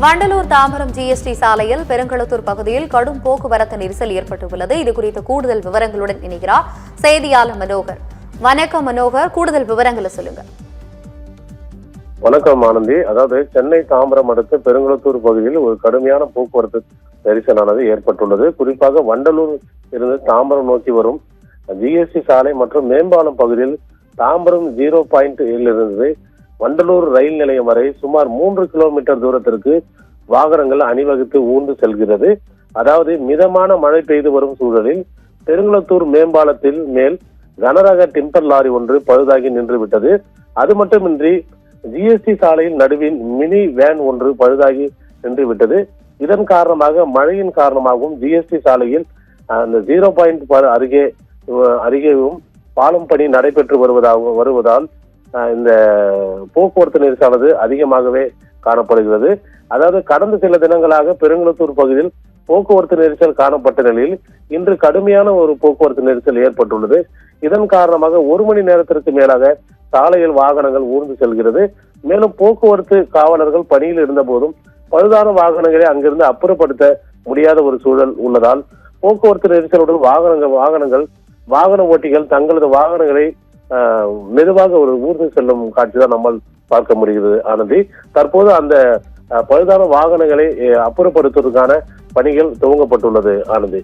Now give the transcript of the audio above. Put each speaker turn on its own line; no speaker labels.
Vandalur Tambaram GST சாலையில் பெருங்களத்தூர் பகுதியில் கடும் போக்குவரத்து நெரிசல் ஏற்பட்டுள்ளது. இதுகுறித்த கூடுதல் விவரங்களுடன் இணைகிறார் செய்தியாளர் மனோகர். வணக்கம் மனோகர், கூடுதல் விவரங்களை சொல்லுங்க.
வணக்கம் ஆனந்தி. அதாவது சென்னை தாம்பரம் அடுத்த பெருங்களத்தூர் பகுதியில் ஒரு கடுமையான போக்குவரத்து நெரிசலானது ஏற்பட்டுள்ளது. குறிப்பாக வண்டலூர் இருந்து தாம்பரம் நோக்கி வரும் ஜிஎஸ்டி சாலை மற்றும் மேம்பாலம் பகுதியில் தாம்பரம் 0.7 இருந்து வண்டலூர் ரயில் நிலையம் வரை சுமார் 3 கிலோமீட்டர் தூரத்திற்கு வாகனங்கள் அணிவகுத்து ஊர்ந்து செல்கிறது. அதாவது மிதமான மழை பெய்து வரும் சூழலில் பெருங்களத்தூர் மேம்பாலத்தில் மேல் கனரக டிம்பர் லாரி ஒன்று பழுதாகி நின்று விட்டது. அது மட்டுமின்றி ஜிஎஸ்டி சாலையில் நடுவில் மினி வேன் ஒன்று பழுதாகி நின்று விட்டது. இதன் காரணமாக மழையின் காரணமாகவும் ஜிஎஸ்டி சாலையில் அந்த 0 அருகேயும் பாலம் பணி நடைபெற்று வருவதால் இந்த போக்குவரத்து நெரிசலானது அதிகமாகவே காணப்படுகிறது. அதாவது கடந்த சில தினங்களாக பெருங்களத்தூர் பகுதியில் போக்குவரத்து நெரிசல் காணப்பட்ட நிலையில் இன்று கடுமையான ஒரு போக்குவரத்து நெரிசல் ஏற்பட்டுள்ளது. இதன் காரணமாக 1 மணி நேரத்திற்கு மேலாக சாலையில் வாகனங்கள் ஊர்ந்து செல்கிறது. மேலும் போக்குவரத்து காவலர்கள் பணியில் இருந்த போதும் பழுதான வாகனங்களை அங்கிருந்து அப்புறப்படுத்த முடியாத ஒரு சூழல் உள்ளதால் போக்குவரத்து நெரிசலுடன் வாகன ஓட்டிகள் தங்களது வாகனங்களை மெதுவாக ஒரு ஊர்ந்து செல்லும் காட்சிதான் நம்மால் பார்க்க முடிகிறது ஆனந்தி. தற்போது அந்த பழுதான வாகனங்களை அப்புறப்படுத்துவதற்கான பணிகள் துவங்கப்பட்டுள்ளது ஆனந்தி.